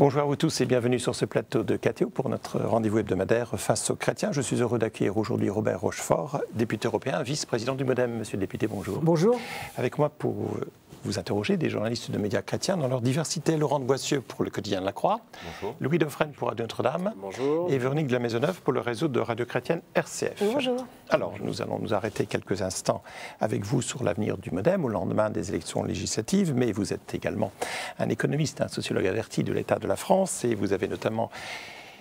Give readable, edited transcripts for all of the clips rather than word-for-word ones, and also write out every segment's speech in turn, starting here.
Bonjour à vous tous et bienvenue sur ce plateau de KTO pour notre rendez-vous hebdomadaire face aux chrétiens. Je suis heureux d'accueillir aujourd'hui Robert Rochefort, député européen, vice-président du MoDem. Monsieur le député, bonjour. Bonjour. Avec moi pour vous interroger des journalistes de médias chrétiens dans leur diversité. Laurent de Boissieu pour le quotidien de la Croix. Bonjour. Louis Dauphren pour Radio Notre-Dame. Bonjour. Et Véronique de la Maisonneuve pour le réseau de radio chrétienne RCF. Bonjour. Alors, nous allons nous arrêter quelques instants avec vous sur l'avenir du MoDem au lendemain des élections législatives, mais vous êtes également un économiste, un sociologue averti de l'état de la France et vous avez notamment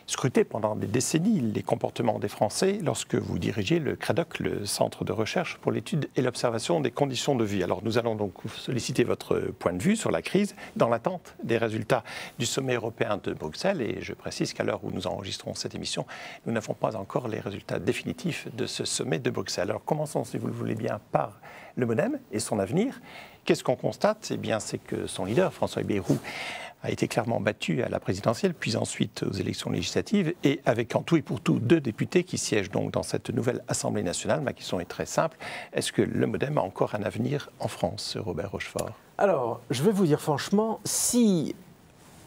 scruté pendant des décennies les comportements des Français lorsque vous dirigiez le CREDOC, le Centre de recherche pour l'étude et l'observation des conditions de vie. Alors nous allons donc solliciter votre point de vue sur la crise dans l'attente des résultats du sommet européen de Bruxelles. Et je précise qu'à l'heure où nous enregistrons cette émission, nous n'avons pas encore les résultats définitifs de ce sommet de Bruxelles. Alors commençons, si vous le voulez bien, par le MoDem et son avenir. Qu'est-ce qu'on constate? Eh bien, c'est que son leader, François Bayrou, a été clairement battu à la présidentielle, puis ensuite aux élections législatives, et avec en tout et pour tout 2 députés qui siègent donc dans cette nouvelle Assemblée nationale. Ma question est très simple. Est-ce que le MoDem a encore un avenir en France, Robert Rochefort? Alors, je vais vous dire franchement, si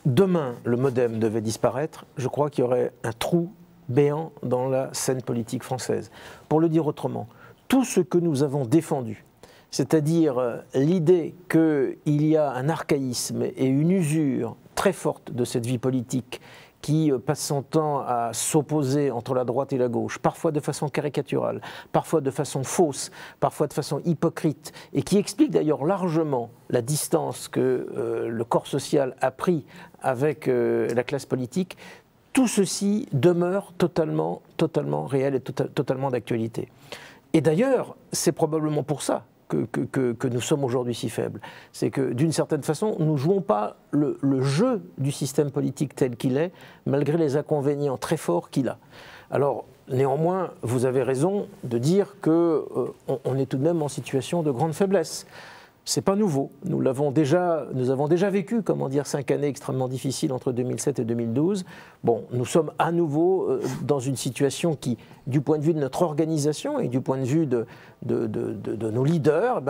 demain le MoDem devait disparaître, je crois qu'il y aurait un trou béant dans la scène politique française. Pour le dire autrement, tout ce que nous avons défendu, c'est-à-dire l'idée qu'il y a un archaïsme et une usure très forte de cette vie politique qui passe son temps à s'opposer entre la droite et la gauche, parfois de façon caricaturale, parfois de façon fausse, parfois de façon hypocrite, et qui explique d'ailleurs largement la distance que le corps social a pris avec la classe politique. Tout ceci demeure totalement réel et totalement d'actualité. Et d'ailleurs, c'est probablement pour ça que nous sommes aujourd'hui si faibles. C'est que d'une certaine façon, nous ne jouons pas le jeu du système politique tel qu'il est, malgré les inconvénients très forts qu'il a. Alors, néanmoins, vous avez raison de dire qu'on est tout de même en situation de grande faiblesse. C'est pas nouveau. Nous avons déjà vécu, 5 années extrêmement difficiles entre 2007 et 2012. Bon, nous sommes à nouveau dans une situation qui, du point de vue de notre organisation et du point de vue de nos leaders,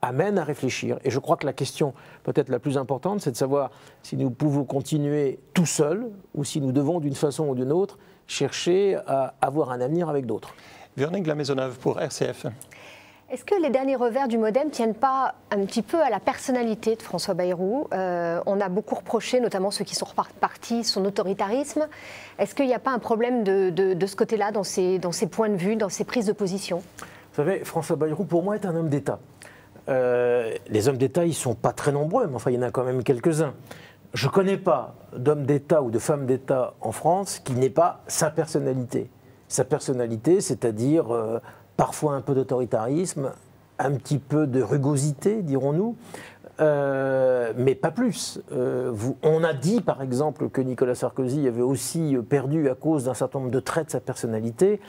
amène à réfléchir. Et je crois que la question peut-être la plus importante, c'est de savoir si nous pouvons continuer tout seuls ou si nous devons, d'une façon ou d'une autre, chercher à avoir un avenir avec d'autres. Véronique de la Maisonneuve pour RCF. Est-ce que les derniers revers du MoDem ne tiennent pas un petit peu à la personnalité de François Bayrou? On a beaucoup reproché, notamment ceux qui sont repartis, son autoritarisme. Est-ce qu'il n'y a pas un problème de ce côté-là, dans ses points de vue, dans ses prises de position? Vous savez, François Bayrou, pour moi, est un homme d'État. Les hommes d'État, ils ne sont pas très nombreux, mais enfin, il y en a quand même quelques-uns. Je ne connais pas d'homme d'État ou de femme d'État en France qui n'ait pas sa personnalité. Sa personnalité, c'est-à-dire parfois un peu d'autoritarisme, un petit peu de rugosité, dirons-nous, mais pas plus. On a dit, par exemple, que Nicolas Sarkozy avait aussi perdu à cause d'un certain nombre de traits de sa personnalité.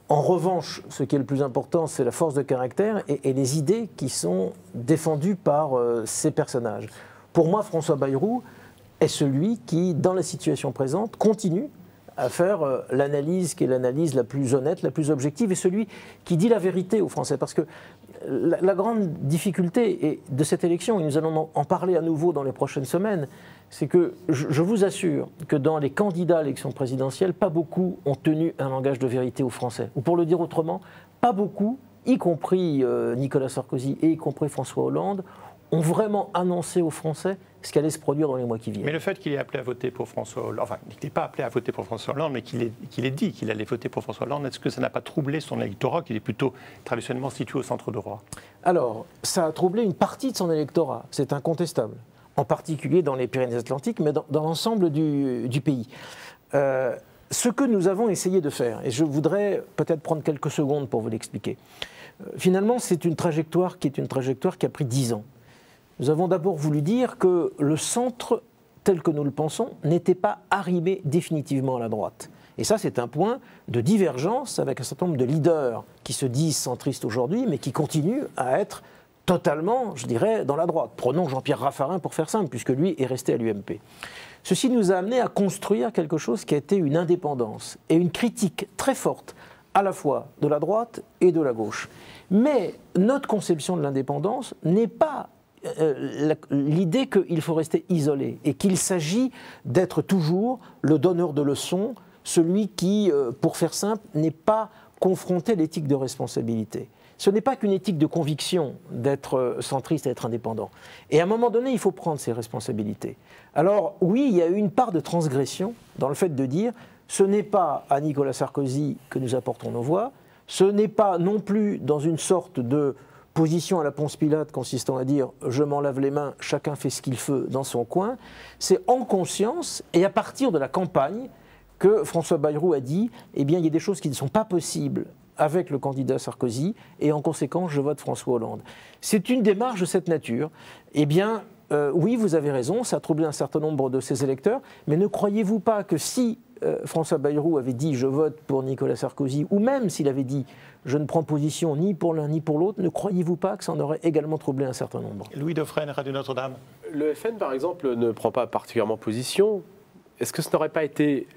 En revanche, ce qui est le plus important, c'est la force de caractère et les idées qui sont défendues par ces personnages. Pour moi, François Bayrou est celui qui, dans la situation présente, continue à faire l'analyse qui est l'analyse la plus honnête, la plus objective, et celui qui dit la vérité aux Français. Parce que la grande difficulté de cette élection, et nous allons en parler à nouveau dans les prochaines semaines, c'est que je vous assure que dans les candidats à l'élection présidentielle, pas beaucoup ont tenu un langage de vérité aux Français. Ou pour le dire autrement, pas beaucoup, y compris Nicolas Sarkozy et y compris François Hollande, ont vraiment annoncé aux Français ce qui allait se produire dans les mois qui viennent. Mais le fait qu'il ait appelé à voter pour François Hollande, enfin, qu'il n'ait pas appelé à voter pour François Hollande, mais qu'il ait dit qu'il allait voter pour François Hollande, est-ce que ça n'a pas troublé son électorat, qui est plutôt traditionnellement situé au centre droit? Alors, ça a troublé une partie de son électorat, c'est incontestable. En particulier dans les Pyrénées-Atlantiques, mais dans l'ensemble du pays. Ce que nous avons essayé de faire, et je voudrais peut-être prendre quelques secondes pour vous l'expliquer, finalement, c'est une trajectoire qui a pris 10 ans. Nous avons d'abord voulu dire que le centre, tel que nous le pensons, n'était pas arrivé définitivement à la droite. Et ça, c'est un point de divergence avec un certain nombre de leaders qui se disent centristes aujourd'hui, mais qui continuent à être totalement, je dirais, dans la droite. Prenons Jean-Pierre Raffarin pour faire simple, puisque lui est resté à l'UMP. Ceci nous a amené à construire quelque chose qui a été une indépendance et une critique très forte, à la fois de la droite et de la gauche. Mais notre conception de l'indépendance n'est pas l'idée qu'il faut rester isolé et qu'il s'agit d'être toujours le donneur de leçons, celui qui, pour faire simple, n'est pas confronté à l'éthique de responsabilité. Ce n'est pas qu'une éthique de conviction d'être centriste et d'être indépendant. Et à un moment donné, il faut prendre ses responsabilités. Alors oui, il y a eu une part de transgression dans le fait de dire ce n'est pas à Nicolas Sarkozy que nous apportons nos voix, ce n'est pas non plus dans une sorte de position à la Ponce Pilate consistant à dire « je m'en lave les mains, chacun fait ce qu'il veut dans son coin », c'est en conscience et à partir de la campagne que François Bayrou a dit « eh bien, il y a des choses qui ne sont pas possibles avec le candidat Sarkozy et en conséquence, je vote François Hollande ». C'est une démarche de cette nature. Eh bien, oui, vous avez raison, ça a troublé un certain nombre de ses électeurs, mais ne croyez-vous pas que si François Bayrou avait dit « je vote pour Nicolas Sarkozy » ou même s'il avait dit « je ne prends position ni pour l'un ni pour l'autre », ne croyez-vous pas que ça en aurait également troublé un certain nombre? Louis Dauphren, Radio Notre-Dame. Le FN, par exemple, ne prend pas particulièrement position. Est-ce que ce n'aurait pas été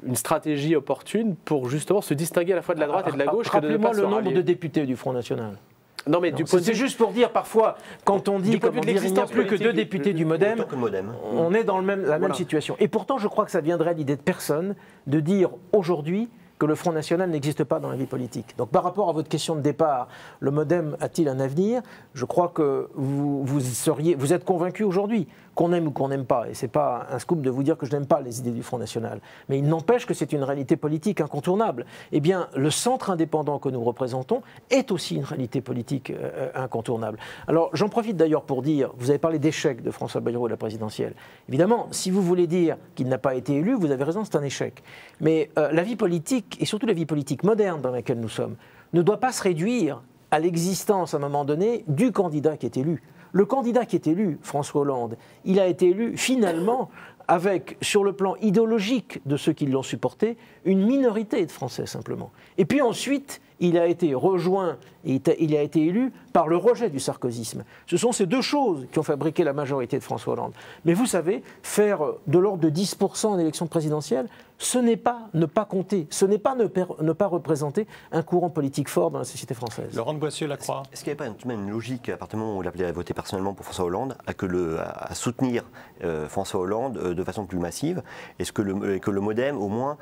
une stratégie opportune pour justement se distinguer à la fois de la droite et de la gauche? Rappelez-moi le nombre de députés du Front National. Non, mais c'est juste pour dire parfois, quand on dit qu'il n'y a plus que 2 députés du Modem, on est dans la même situation. Et pourtant, je crois que ça viendrait à l'idée de personne de dire aujourd'hui que le Front National n'existe pas dans la vie politique. Donc par rapport à votre question de départ, le Modem a-t-il un avenir? Je crois que vous êtes convaincu aujourd'hui, qu'on aime ou qu'on n'aime pas, et ce n'est pas un scoop de vous dire que je n'aime pas les idées du Front National, mais il n'empêche que c'est une réalité politique incontournable. Eh bien, le centre indépendant que nous représentons est aussi une réalité politique incontournable. Alors j'en profite d'ailleurs pour dire, vous avez parlé d'échec de François Bayrou à la présidentielle. Évidemment, si vous voulez dire qu'il n'a pas été élu, vous avez raison, c'est un échec. Mais la vie politique, et surtout la vie politique moderne dans laquelle nous sommes, ne doit pas se réduire à l'existence à un moment donné du candidat qui est élu. Le candidat qui est élu, François Hollande, il a été élu finalement avec, sur le plan idéologique de ceux qui l'ont supporté, une minorité de Français simplement. Et puis ensuite, il a été rejoint, et il a été élu par le rejet du sarkozysme. Ce sont ces deux choses qui ont fabriqué la majorité de François Hollande. Mais vous savez, faire de l'ordre de 10% en élection présidentielle, ce n'est pas ne pas compter, ce n'est pas ne pas représenter un courant politique fort dans la société française. Laurent de Boissieu-Lacroix. Est-ce qu'il n'y avait pas tout de même une logique, à partir du moment où il appelait à voter personnellement pour François Hollande, à soutenir François Hollande de façon plus massive? Est-ce que le Modem, au moins,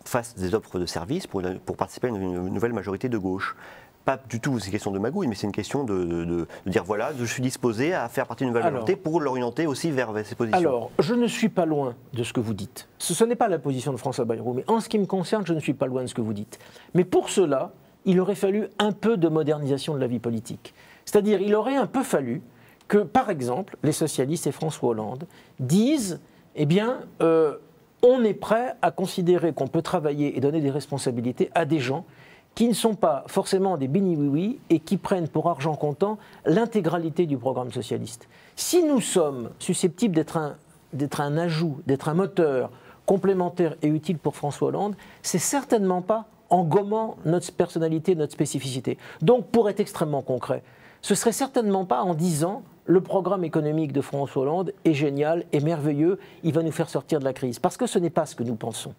fasse des offres de services pour participer à une nouvelle majorité de gauche? Pas du tout, c'est une question de magouille, mais c'est une question de dire voilà, je suis disposé à faire partie d'une nouvelle majorité pour l'orienter aussi vers ces positions. Alors, je ne suis pas loin de ce que vous dites. Ce n'est pas la position de François Bayrou, mais en ce qui me concerne, je ne suis pas loin de ce que vous dites. Mais pour cela, il aurait fallu un peu de modernisation de la vie politique. C'est-à-dire, il aurait un peu fallu que, par exemple, les socialistes et François Hollande disent, eh bien, on est prêt à considérer qu'on peut travailler et donner des responsabilités à des gens qui ne sont pas forcément des béni-oui-oui et qui prennent pour argent comptant l'intégralité du programme socialiste. Si nous sommes susceptibles d'être un ajout, d'être un moteur complémentaire et utile pour François Hollande, c'est certainement pas en gommant notre personnalité, notre spécificité. Donc, pour être extrêmement concret, ce serait certainement pas en disant le programme économique de François Hollande est génial, est merveilleux, il va nous faire sortir de la crise. Parce que ce n'est pas ce que nous pensons.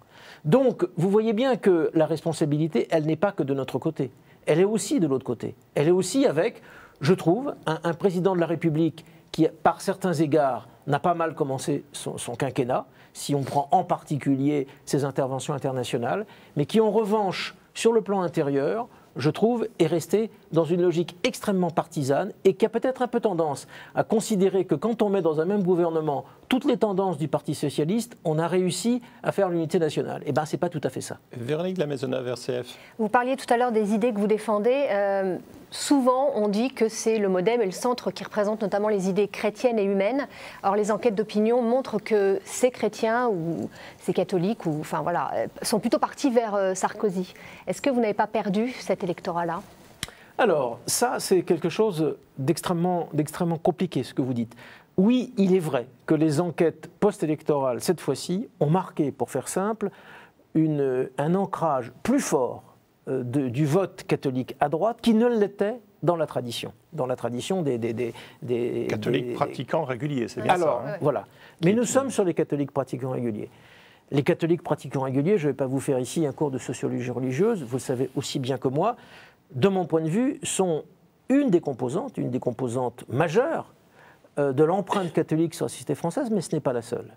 Donc, vous voyez bien que la responsabilité, elle n'est pas que de notre côté. Elle est aussi de l'autre côté. Elle est aussi avec, je trouve, un président de la République qui, par certains égards, n'a pas mal commencé son quinquennat, si on prend en particulier ses interventions internationales, mais qui, en revanche, sur le plan intérieur, je trouve, est resté dans une logique extrêmement partisane et qui a peut-être un peu tendance à considérer que quand on met dans un même gouvernement toutes les tendances du Parti socialiste, on a réussi à faire l'unité nationale. Eh bien, ce n'est pas tout à fait ça. Véronique Lamaisonneuve, RCF. Vous parliez tout à l'heure des idées que vous défendez. Souvent, on dit que c'est le Modem et le centre qui représentent notamment les idées chrétiennes et humaines. Or, les enquêtes d'opinion montrent que ces chrétiens ou ces catholiques sont plutôt partis vers Sarkozy. Est-ce que vous n'avez pas perdu cet électorat-là ? Alors, ça, c'est quelque chose d'extrêmement compliqué, ce que vous dites. Oui, il est vrai que les enquêtes post-électorales, cette fois-ci, ont marqué, pour faire simple, un ancrage plus fort du vote catholique à droite qui ne l'était dans la tradition des catholiques pratiquants réguliers, c'est bien alors, ça. Voilà. Mais nous sommes sur les catholiques pratiquants réguliers. Les catholiques pratiquants réguliers, je ne vais pas vous faire ici un cours de sociologie religieuse, vous le savez aussi bien que moi, de mon point de vue, sont une des composantes majeures de l'empreinte catholique sur la société française, mais ce n'est pas la seule.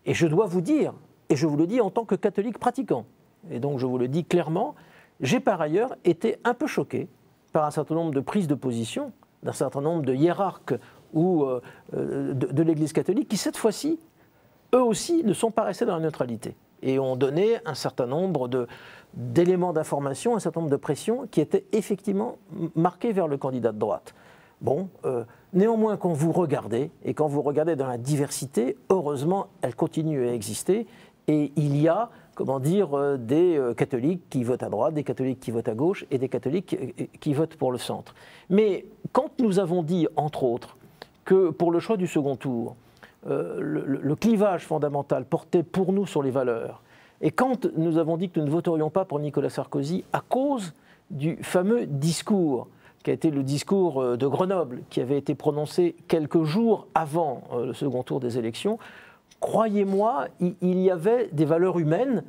Et je dois vous dire, et je vous le dis en tant que catholique pratiquant, et donc je vous le dis clairement, j'ai par ailleurs été un peu choqué par un certain nombre de prises de position d'un certain nombre de hiérarques ou de l'Église catholique qui, cette fois-ci, eux aussi, ne sont pas restés dans la neutralité et ont donné un certain nombre d'éléments d'information, un certain nombre de pressions qui étaient effectivement marquées vers le candidat de droite. Bon, néanmoins, quand vous regardez, et quand vous regardez dans la diversité, heureusement, elle continue à exister, et il y a, comment dire, des catholiques qui votent à droite, des catholiques qui votent à gauche, et des catholiques qui votent pour le centre. Mais quand nous avons dit, entre autres, que pour le choix du second tour, le clivage fondamental portait pour nous sur les valeurs, et quand nous avons dit que nous ne voterions pas pour Nicolas Sarkozy à cause du fameux discours qui a été le discours de Grenoble, qui avait été prononcé quelques jours avant le second tour des élections, croyez-moi, il y avait des valeurs humaines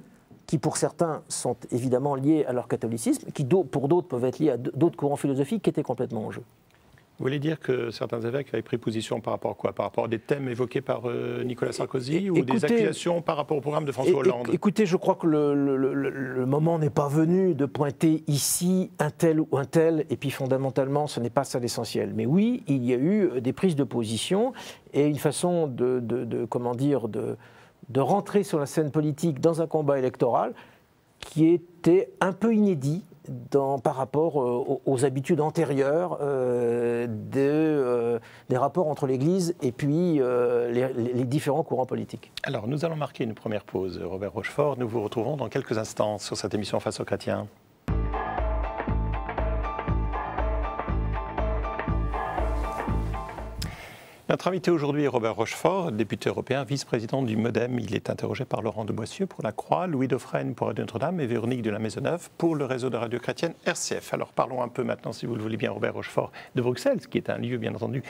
qui, pour certains, sont évidemment liées à leur catholicisme, qui, pour d'autres, peuvent être liées à d'autres courants philosophiques qui étaient complètement en jeu. Vous voulez dire que certains évêques avaient pris position par rapport à quoi? Par rapport à des thèmes évoqués par Nicolas Sarkozy ou des accusations par rapport au programme de François Hollande? Écoutez, je crois que le moment n'est pas venu de pointer ici un tel ou un tel, et puis fondamentalement, ce n'est pas ça l'essentiel. Mais oui, il y a eu des prises de position et une façon comment dire, de rentrer sur la scène politique dans un combat électoral qui était un peu inédit par rapport aux habitudes antérieures des rapports entre l'Église et puis les différents courants politiques. Alors, nous allons marquer une première pause. Robert Rochefort, nous vous retrouvons dans quelques instants sur cette émission Face aux chrétiens. Notre invité aujourd'hui est Robert Rochefort, député européen, vice-président du MoDem. Il est interrogé par Laurent de Boissieu pour La Croix, Louis Dauphren pour Radio Notre-Dame et Véronique de la Maisonneuve pour le réseau de radio chrétienne RCF. Alors parlons un peu maintenant, si vous le voulez bien, Robert Rochefort, de Bruxelles, qui est un lieu, bien entendu,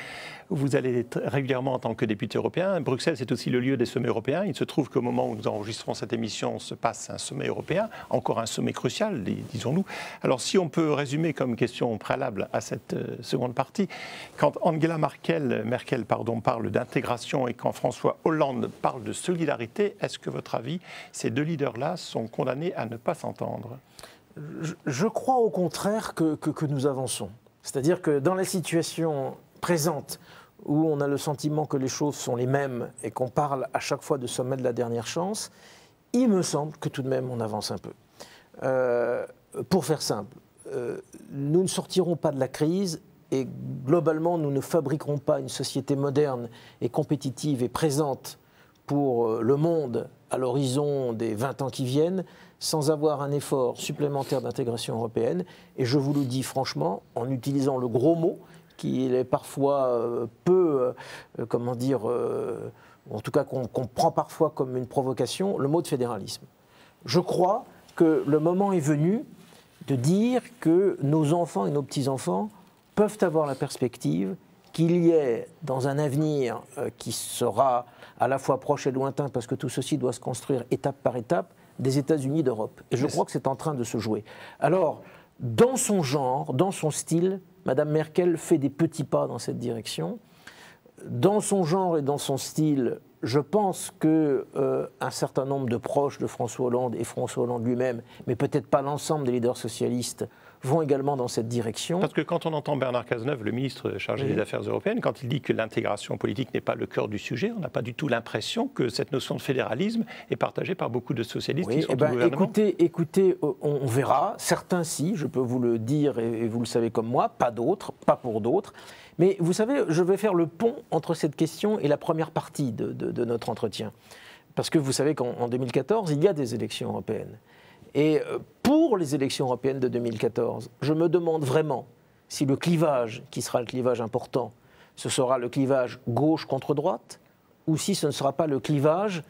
où vous allez être régulièrement en tant que député européen. Bruxelles, c'est aussi le lieu des sommets européens. Il se trouve qu'au moment où nous enregistrons cette émission, se passe un sommet européen, encore un sommet crucial, disons-nous. Alors si on peut résumer comme question préalable à cette seconde partie, quand Angela Merkel parle d'intégration et quand François Hollande parle de solidarité, est-ce que, votre avis, ces deux leaders-là sont condamnés à ne pas s'entendre? Je crois au contraire que nous avançons. C'est-à-dire que dans la situation présente, où on a le sentiment que les choses sont les mêmes et qu'on parle à chaque fois de sommet de la dernière chance, il me semble que tout de même on avance un peu. Pour faire simple, nous ne sortirons pas de la crise et globalement nous ne fabriquerons pas une société moderne et compétitive et présente pour le monde à l'horizon des 20 ans qui viennent sans avoir un effort supplémentaire d'intégration européenne. Et je vous le dis franchement, en utilisant le gros mot, qui est parfois comment dire, en tout cas qu'on prend parfois comme une provocation, le mot de fédéralisme. Je crois que le moment est venu de dire que nos enfants et nos petits-enfants peuvent avoir la perspective qu'il y ait, dans un avenir qui sera à la fois proche et lointain, parce que tout ceci doit se construire étape par étape, des États-Unis d'Europe. Et je crois que c'est en train de se jouer. Alors, dans son genre, dans son style, Mme Merkel fait des petits pas dans cette direction. Dans son genre et dans son style, je pense qu'un certain nombre de proches de François Hollande et François Hollande lui-même, mais peut-être pas l'ensemble des leaders socialistes, vont également dans cette direction. Parce que quand on entend Bernard Cazeneuve, le ministre chargé des Affaires européennes, quand il dit que l'intégration politique n'est pas le cœur du sujet, on n'a pas du tout l'impression que cette notion de fédéralisme est partagée par beaucoup de socialistes qui sont au gouvernement. Écoutez, on verra. Certains si, je peux vous le dire, et vous le savez comme moi, pas d'autres, pas pour d'autres. Mais vous savez, je vais faire le pont entre cette question et la première partie de notre entretien. Parce que vous savez qu'en 2014, il y a des élections européennes. Et pour les élections européennes de 2014, je me demande vraiment si le clivage, qui sera le clivage important, ce sera le clivage gauche contre droite, ou si ce ne sera pas le clivage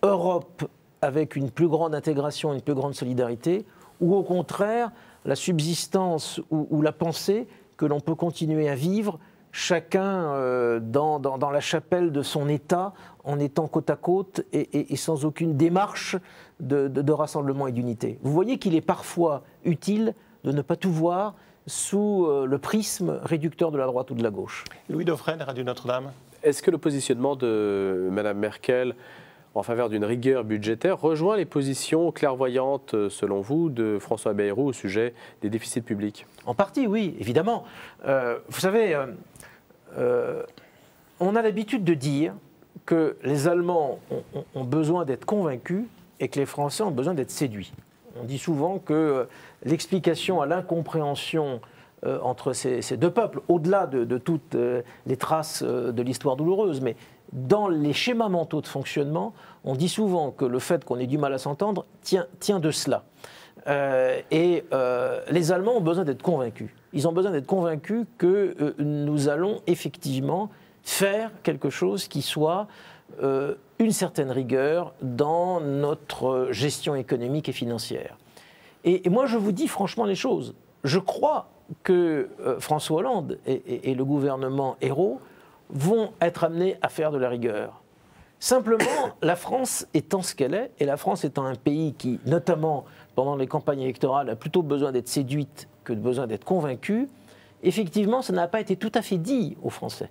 Europe avec une plus grande intégration, une plus grande solidarité, ou au contraire la subsistance ou la pensée que l'on peut continuer à vivre chacun dans la chapelle de son État, en étant côte à côte et sans aucune démarche de rassemblement et d'unité. Vous voyez qu'il est parfois utile de ne pas tout voir sous le prisme réducteur de la droite ou de la gauche. Louis Dauphren, Radio Notre-Dame. Est-ce que le positionnement de Mme Merkel en faveur d'une rigueur budgétaire rejoint les positions clairvoyantes, selon vous, de François Bayrou au sujet des déficits publics? En partie, oui, évidemment. Vous savez, on a l'habitude de dire que les Allemands ont besoin d'être convaincus et que les Français ont besoin d'être séduits. On dit souvent que l'explication à l'incompréhension entre ces deux peuples, au-delà de toutes les traces de l'histoire douloureuse, mais dans les schémas mentaux de fonctionnement, on dit souvent que le fait qu'on ait du mal à s'entendre tient de cela. Les Allemands ont besoin d'être convaincus. Ils ont besoin d'être convaincus que nous allons effectivement faire quelque chose qui soit une certaine rigueur dans notre gestion économique et financière. Et moi, je vous dis franchement les choses. Je crois que François Hollande et le gouvernement Ayrault vont être amenés à faire de la rigueur. Simplement, la France étant ce qu'elle est, et la France étant un pays qui, notamment pendant les campagnes électorales, a plutôt besoin d'être séduite que de besoin d'être convaincue, effectivement, ça n'a pas été tout à fait dit aux Français.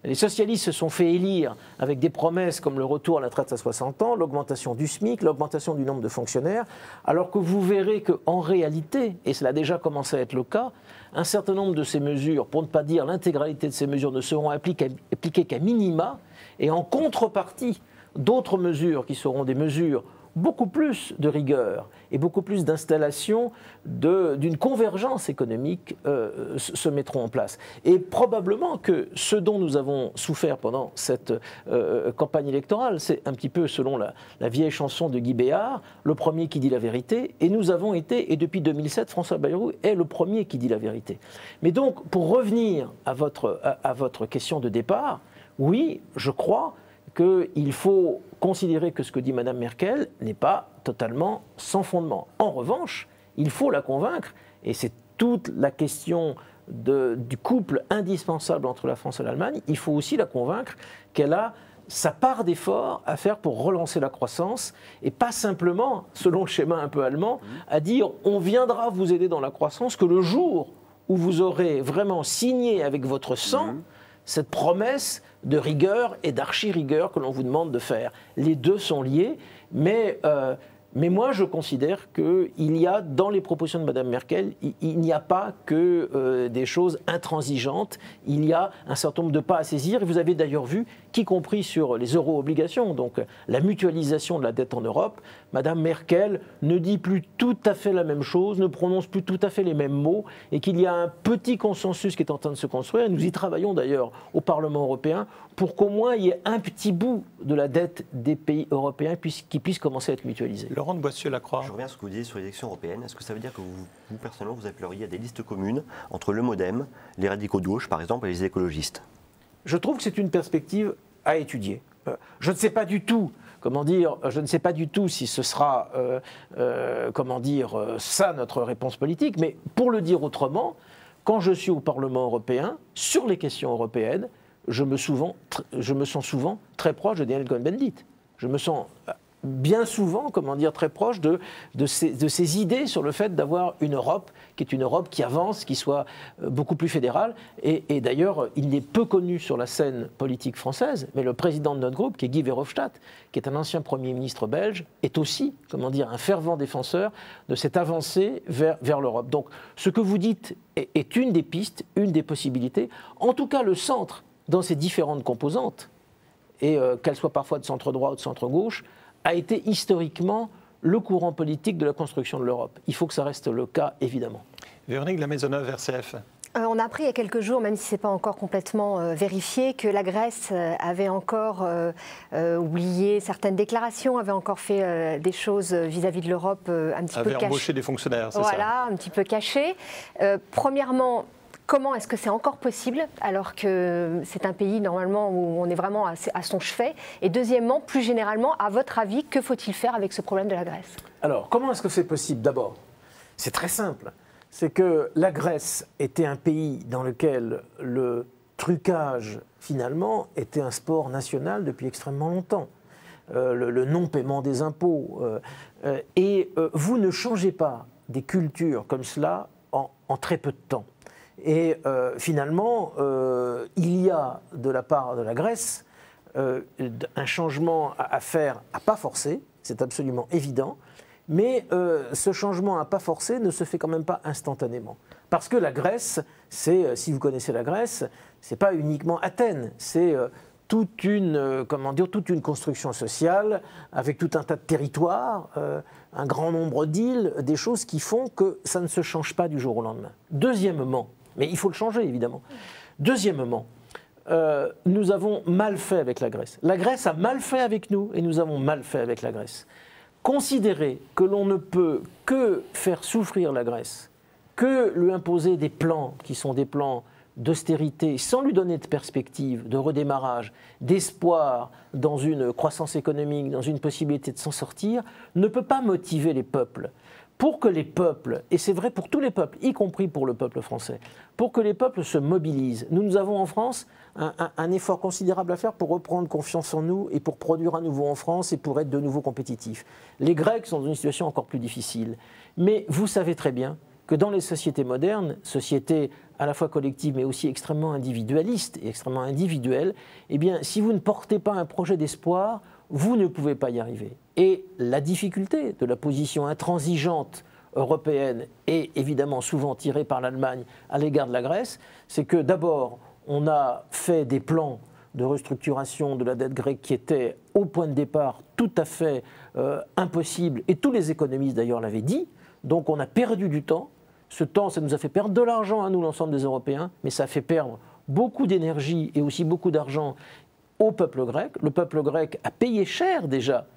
Les socialistes se sont fait élire avec des promesses comme le retour à la retraite à 60 ans, l'augmentation du SMIC, l'augmentation du nombre de fonctionnaires, alors que vous verrez qu'en réalité, et cela a déjà commencé à être le cas, un certain nombre de ces mesures, pour ne pas dire l'intégralité de ces mesures, ne seront appliquées qu'à minima, et en contrepartie, d'autres mesures qui seront des mesures beaucoup plus de rigueur et beaucoup plus d'installation d'une convergence économique se mettront en place. Et probablement que ce dont nous avons souffert pendant cette campagne électorale, c'est un petit peu selon la vieille chanson de Guy Béard, le premier qui dit la vérité, et nous avons été, et depuis 2007, François Bayrou est le premier qui dit la vérité. Mais donc, pour revenir à votre question de départ, oui, je crois qu'il faut considérer que ce que dit Mme Merkel n'est pas totalement sans fondement. En revanche, il faut la convaincre, et c'est toute la question du couple indispensable entre la France et l'Allemagne, il faut aussi la convaincre qu'elle a sa part d'effort à faire pour relancer la croissance, et pas simplement, selon le schéma un peu allemand, à dire on viendra vous aider dans la croissance que le jour où vous aurez vraiment signé avec votre sang cette promesse de rigueur et d'archi-rigueur que l'on vous demande de faire. Les deux sont liés, mais moi je considère qu'il y a dans les propositions de Mme Merkel, il n'y a pas que des choses intransigeantes, il y a un certain nombre de pas à saisir, et vous avez d'ailleurs vu qu'y compris sur les euro-obligations, donc la mutualisation de la dette en Europe, Mme Merkel ne dit plus tout à fait la même chose, ne prononce plus tout à fait les mêmes mots, et qu'il y a un petit consensus qui est en train de se construire, et nous y travaillons d'ailleurs au Parlement européen, pour qu'au moins il y ait un petit bout de la dette des pays européens qui puisse commencer à être mutualisée. Laurent de Boissieu-Lacroix. Je reviens à ce que vous disiez sur les élections européennes. Est-ce que ça veut dire que vous personnellement, vous appelleriez à des listes communes entre le MoDem, les radicaux de gauche, par exemple, et les écologistes? Je trouve que c'est une perspective à étudier. Je ne sais pas du tout, je ne sais pas du tout si ce sera, ça notre réponse politique, mais pour le dire autrement, quand je suis au Parlement européen, sur les questions européennes, je me sens souvent très proche de Daniel Cohn-Bendit. Je me sens bien souvent, très proche de ces idées sur le fait d'avoir une Europe qui est une Europe qui avance, qui soit beaucoup plus fédérale. Et d'ailleurs, il n'est peu connu sur la scène politique française, mais le président de notre groupe, qui est Guy Verhofstadt, qui est un ancien Premier ministre belge, est aussi, un fervent défenseur de cette avancée vers l'Europe. Donc, ce que vous dites est une des pistes, une des possibilités. En tout cas, le centre, dans ses différentes composantes, et qu'elles soient parfois de centre-droit ou de centre-gauche, a été historiquement le courant politique de la construction de l'Europe. Il faut que ça reste le cas, évidemment. Véronique Lamaisonneuve, RCF. On a appris il y a quelques jours, même si ce n'est pas encore complètement vérifié, que la Grèce avait encore oublié certaines déclarations, avait encore fait des choses vis-à-vis de l'Europe un petit peu cachées. Avait embauché des fonctionnaires, c'est ça? Voilà, un petit peu cachées. Premièrement, comment est-ce que c'est encore possible alors que c'est un pays normalement où on est vraiment à son chevet? Et deuxièmement, plus généralement, à votre avis, que faut-il faire avec ce problème de la Grèce? Alors, comment est-ce que c'est possible? D'abord, c'est très simple. C'est que la Grèce était un pays dans lequel le trucage, finalement, était un sport national depuis extrêmement longtemps. Le non-paiement des impôts. Vous ne changez pas des cultures comme cela en très peu de temps. Et finalement, il y a de la part de la Grèce un changement à faire à pas forcer, c'est absolument évident, mais ce changement à pas forcer ne se fait quand même pas instantanément. Parce que la Grèce, si vous connaissez la Grèce, c'est pas uniquement Athènes, c'est toute une construction sociale avec tout un tas de territoires, un grand nombre d'îles, des choses qui font que ça ne se change pas du jour au lendemain. Deuxièmement, mais il faut le changer évidemment. Deuxièmement, nous avons mal fait avec la Grèce. La Grèce a mal fait avec nous et nous avons mal fait avec la Grèce. Considérer que l'on ne peut que faire souffrir la Grèce, que lui imposer des plans qui sont des plans d'austérité sans lui donner de perspective, de redémarrage, d'espoir dans une croissance économique, dans une possibilité de s'en sortir, ne peut pas motiver les peuples. Pour que les peuples, et c'est vrai pour tous les peuples, y compris pour le peuple français, pour que les peuples se mobilisent, nous avons en France un effort considérable à faire pour reprendre confiance en nous et pour produire à nouveau en France et pour être de nouveau compétitifs. Les Grecs sont dans une situation encore plus difficile. Mais vous savez très bien que dans les sociétés modernes, sociétés à la fois collectives mais aussi extrêmement individualistes et extrêmement individuelles, eh bien, si vous ne portez pas un projet d'espoir, vous ne pouvez pas y arriver. Et la difficulté de la position intransigeante européenne et évidemment souvent tirée par l'Allemagne à l'égard de la Grèce, c'est que d'abord, on a fait des plans de restructuration de la dette grecque qui étaient au point de départ tout à fait impossibles, et tous les économistes d'ailleurs l'avaient dit, donc on a perdu du temps. Ce temps, ça nous a fait perdre de l'argent à nous, l'ensemble des Européens, mais ça a fait perdre beaucoup d'énergie et aussi beaucoup d'argent au peuple grec. Le peuple grec a payé cher déjà,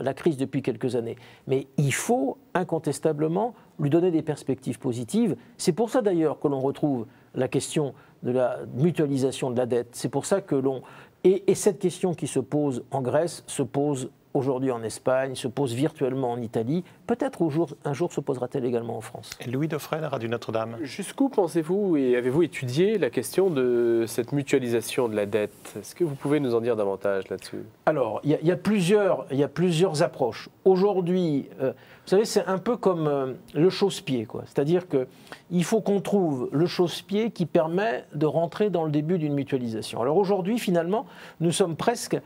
la crise depuis quelques années. Mais il faut incontestablement lui donner des perspectives positives. C'est pour ça d'ailleurs que l'on retrouve la question de la mutualisation de la dette. C'est pour ça que l'on... Et cette question qui se pose en Grèce se pose aujourd'hui en Espagne, se pose virtuellement en Italie. Peut-être un jour se posera-t-elle également en France. Et Louis Dauphren, Radio Notre-Dame. Jusqu'où pensez-vous et avez-vous étudié la question de cette mutualisation de la dette? Est-ce que vous pouvez nous en dire davantage là-dessus? Alors, il y a plusieurs approches. Aujourd'hui, vous savez, c'est un peu comme le chausse-pied, quoi. C'est-à-dire qu'il faut qu'on trouve le chausse-pied qui permet de rentrer dans le début d'une mutualisation. Alors aujourd'hui, finalement, nous sommes presque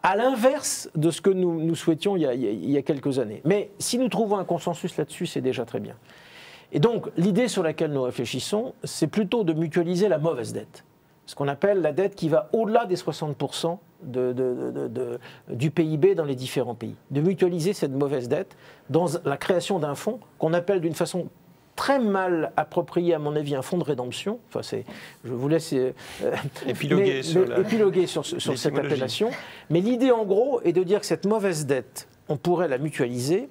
à l'inverse de ce que nous souhaitions il y a quelques années. Mais si nous trouvons un consensus là-dessus, c'est déjà très bien. Et donc, l'idée sur laquelle nous réfléchissons, c'est plutôt de mutualiser la mauvaise dette. Ce qu'on appelle la dette qui va au-delà des 60% du PIB dans les différents pays. De mutualiser cette mauvaise dette dans la création d'un fonds qu'on appelle d'une façon très mal approprié, à mon avis, un fonds de rédemption. Enfin, je vous laisse épiloguer sur cette appellation. Mais l'idée, en gros, est de dire que cette mauvaise dette, on pourrait la mutualiser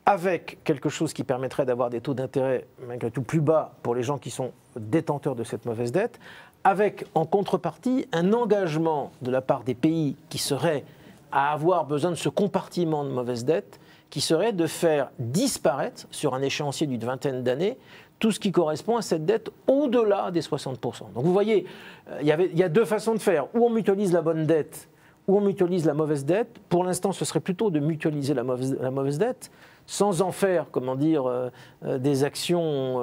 avec quelque chose qui permettrait d'avoir des taux d'intérêt, malgré tout, plus bas pour les gens qui sont détenteurs de cette mauvaise dette, avec, en contrepartie, un engagement de la part des pays qui seraient à avoir besoin de ce compartiment de mauvaise dette, qui serait de faire disparaître, sur un échéancier d'une vingtaine d'années, tout ce qui correspond à cette dette au-delà des 60%. Donc vous voyez, il y a deux façons de faire. Ou on mutualise la bonne dette, ou on mutualise la mauvaise dette. Pour l'instant, ce serait plutôt de mutualiser la mauvaise dette, sans en faire, des actions, ou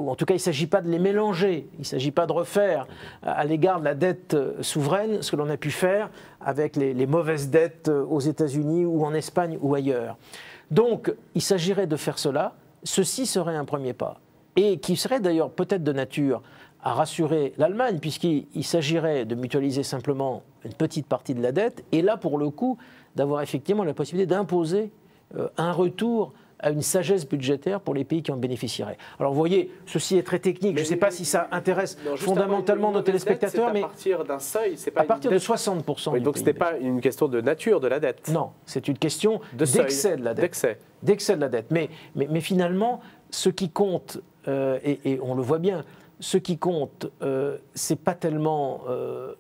en tout cas, il ne s'agit pas de les mélanger. Il ne s'agit pas de refaire à l'égard de la dette souveraine ce que l'on a pu faire avec les mauvaises dettes aux États-Unis ou en Espagne ou ailleurs. Donc, il s'agirait de faire cela. Ceci serait un premier pas. Et qui serait d'ailleurs peut-être de nature à rassurer l'Allemagne, puisqu'il s'agirait de mutualiser simplement une petite partie de la dette, et là, pour le coup, d'avoir effectivement la possibilité d'imposer un retour à une sagesse budgétaire pour les pays qui en bénéficieraient. Alors vous voyez, ceci est très technique, je ne sais pas si ça intéresse fondamentalement nos téléspectateurs, mais à partir d'un seuil, c'est pas à partir de 60%. Oui, donc ce n'est pas une question de nature de la dette. Non, c'est une question d'excès de la dette. D'excès de la dette. Mais finalement, ce qui compte, et on le voit bien, ce qui compte, ce n'est pas tellement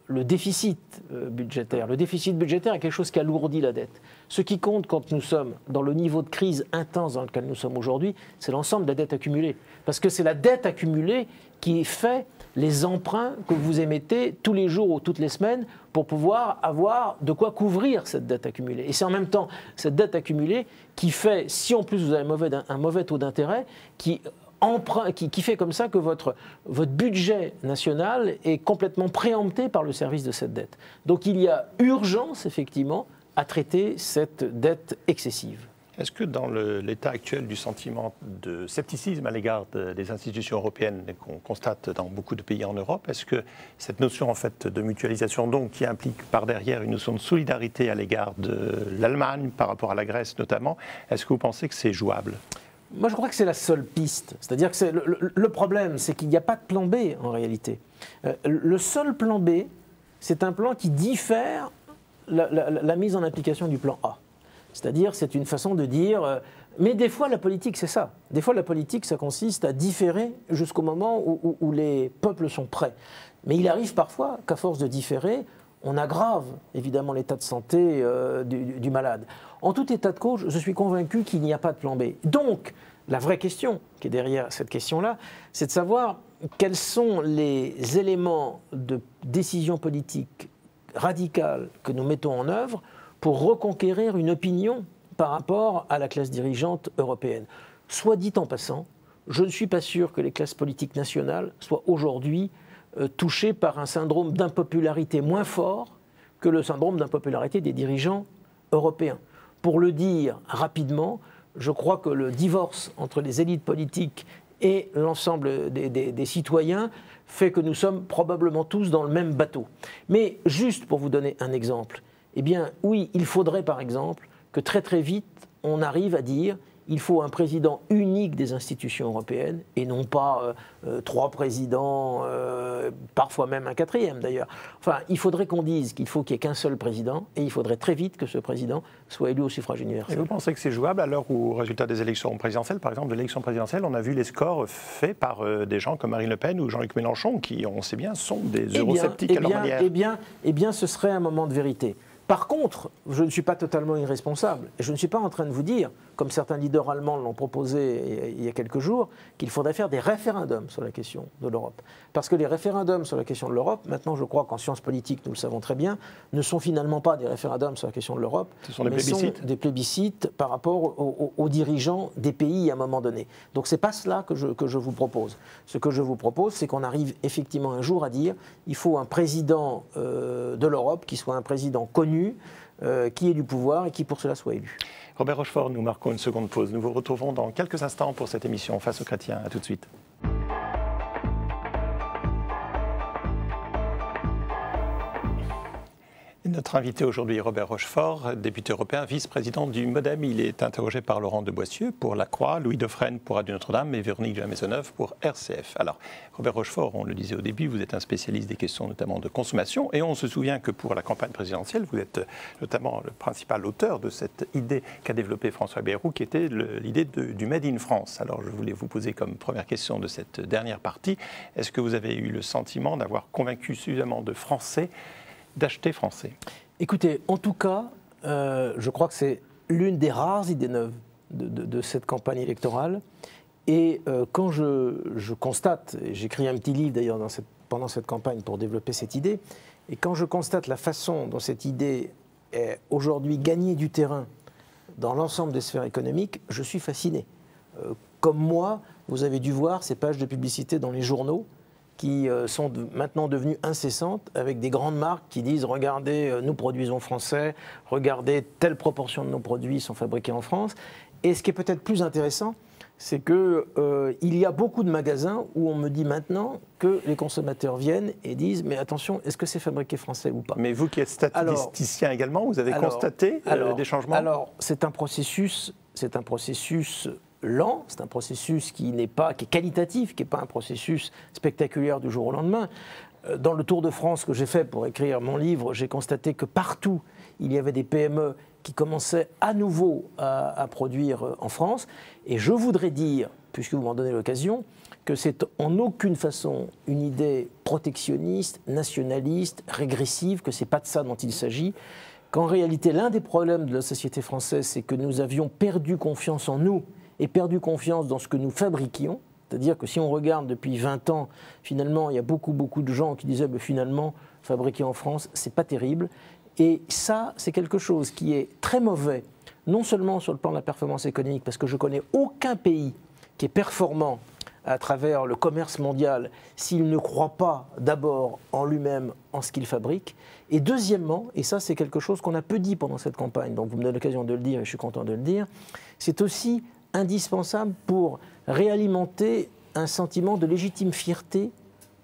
le déficit budgétaire. Le déficit budgétaire est quelque chose qui alourdit la dette. Ce qui compte quand nous sommes dans le niveau de crise intense dans lequel nous sommes aujourd'hui, c'est l'ensemble de la dette accumulée. Parce que c'est la dette accumulée qui fait les emprunts que vous émettez tous les jours ou toutes les semaines pour pouvoir avoir de quoi couvrir cette dette accumulée. Et c'est en même temps cette dette accumulée qui fait, si en plus vous avez un mauvais taux d'intérêt, qui qui fait comme ça que votre budget national est complètement préempté par le service de cette dette. Donc il y a urgence, effectivement, à traiter cette dette excessive. Est-ce que dans l'état actuel du sentiment de scepticisme à l'égard des institutions européennes qu'on constate dans beaucoup de pays en Europe, est-ce que cette notion en fait de mutualisation, donc qui implique par derrière une notion de solidarité à l'égard de l'Allemagne par rapport à la Grèce notamment, est-ce que vous pensez que c'est jouable ? Moi, je crois que c'est la seule piste. C'est-à-dire que le problème, c'est qu'il n'y a pas de plan B en réalité. Le seul plan B, c'est un plan qui diffère la mise en application du plan A. C'est-à-dire, c'est une façon de dire... mais des fois, la politique, c'est ça. Des fois, la politique, ça consiste à différer jusqu'au moment où les peuples sont prêts. Mais il arrive parfois qu'à force de différer, on aggrave évidemment l'état de santé du malade. En tout état de cause, je suis convaincu qu'il n'y a pas de plan B. Donc, la vraie question qui est derrière cette question-là, c'est de savoir quels sont les éléments de décision politique radicale que nous mettons en œuvre pour reconquérir une opinion par rapport à la classe dirigeante européenne. Soit dit en passant, je ne suis pas sûr que les classes politiques nationales soient aujourd'hui touchées par un syndrome d'impopularité moins fort que le syndrome d'impopularité des dirigeants européens. Pour le dire rapidement, je crois que le divorce entre les élites politiques et l'ensemble des citoyens fait que nous sommes probablement tous dans le même bateau. Mais juste pour vous donner un exemple, eh bien oui, il faudrait par exemple que très très vite on arrive à dire il faut un président unique des institutions européennes et non pas 3 présidents, parfois même un 4e d'ailleurs. Enfin, il faudrait qu'on dise qu'il faut qu'il n'y ait qu'un seul président et il faudrait très vite que ce président soit élu au suffrage universel. Et vous pensez que c'est jouable à l'heure où, au résultat des élections présidentielles, par exemple de l'élection présidentielle, on a vu les scores faits par des gens comme Marine Le Pen ou Jean-Luc Mélenchon qui, on sait bien, sont des eurosceptiques à leur manière. Eh bien, ce serait un moment de vérité. Par contre, je ne suis pas totalement irresponsable. Et je ne suis pas en train de vous dire, comme certains leaders allemands l'ont proposé il y a quelques jours, qu'il faudrait faire des référendums sur la question de l'Europe. Parce que les référendums sur la question de l'Europe, maintenant je crois qu'en sciences politiques, nous le savons très bien, ne sont finalement pas des référendums sur la question de l'Europe, ce sont des plébiscites. Sont des plébiscites par rapport aux dirigeants des pays à un moment donné. Donc ce n'est pas cela que je vous propose. Ce que je vous propose, c'est qu'on arrive effectivement un jour à dire il faut un président de l'Europe qui soit un président connu, qui ait du pouvoir et qui pour cela soit élu. Robert Rochefort, nous marquons une seconde pause. Nous vous retrouvons dans quelques instants pour cette émission Face aux chrétiens. A tout de suite. Notre invité aujourd'hui est Robert Rochefort, député européen, vice-président du MoDem. Il est interrogé par Laurent de Boissieu pour La Croix, Louis Dauphren pour Radio Notre-Dame et Véronique de la Maisonneuve pour RCF. Alors, Robert Rochefort, on le disait au début, vous êtes un spécialiste des questions notamment de consommation et on se souvient que pour la campagne présidentielle, vous êtes notamment le principal auteur de cette idée qu'a développée François Bayrou, qui était l'idée du Made in France. Alors, je voulais vous poser comme première question de cette dernière partie, est-ce que vous avez eu le sentiment d'avoir convaincu suffisamment de Français d'acheter français? Écoutez, en tout cas, je crois que c'est l'une des rares idées neuves de cette campagne électorale. Et quand je constate, et j'écris un petit livre d'ailleurs pendant cette campagne pour développer cette idée, et quand je constate la façon dont cette idée est aujourd'hui gagnée du terrain dans l'ensemble des sphères économiques, je suis fasciné. Comme moi, vous avez dû voir ces pages de publicité dans les journaux, qui sont maintenant devenues incessantes avec des grandes marques qui disent « Regardez, nous produisons français, regardez, telle proportion de nos produits sont fabriqués en France ». Et ce qui est peut-être plus intéressant, c'est qu'il y a beaucoup de magasins où on me dit maintenant que les consommateurs viennent et disent « Mais attention, est-ce que c'est fabriqué français ou pas ?» Mais vous qui êtes statisticien également, vous avez constaté des changements? Alors, c'est un processus lent, c'est un processus qui est qualitatif, qui n'est pas un processus spectaculaire du jour au lendemain. Dans le tour de France que j'ai fait pour écrire mon livre, j'ai constaté que partout, il y avait des PME qui commençaient à nouveau à produire en France. Et je voudrais dire, puisque vous m'en donnez l'occasion, que c'est en aucune façon une idée protectionniste, nationaliste, régressive, que ce n'est pas de ça dont il s'agit, qu'en réalité, l'un des problèmes de la société française, c'est que nous avions perdu confiance en nous et perdu confiance dans ce que nous fabriquions. C'est-à-dire que si on regarde depuis 20 ans, finalement, il y a beaucoup de gens qui disaient finalement, fabriquer en France, c'est pas terrible. Et ça, c'est quelque chose qui est très mauvais, non seulement sur le plan de la performance économique, parce que je connais aucun pays qui est performant à travers le commerce mondial s'il ne croit pas d'abord en lui-même, en ce qu'il fabrique. Et deuxièmement, et ça c'est quelque chose qu'on a peu dit pendant cette campagne, donc vous me donnez l'occasion de le dire et je suis content de le dire, c'est aussi indispensable pour réalimenter un sentiment de légitime fierté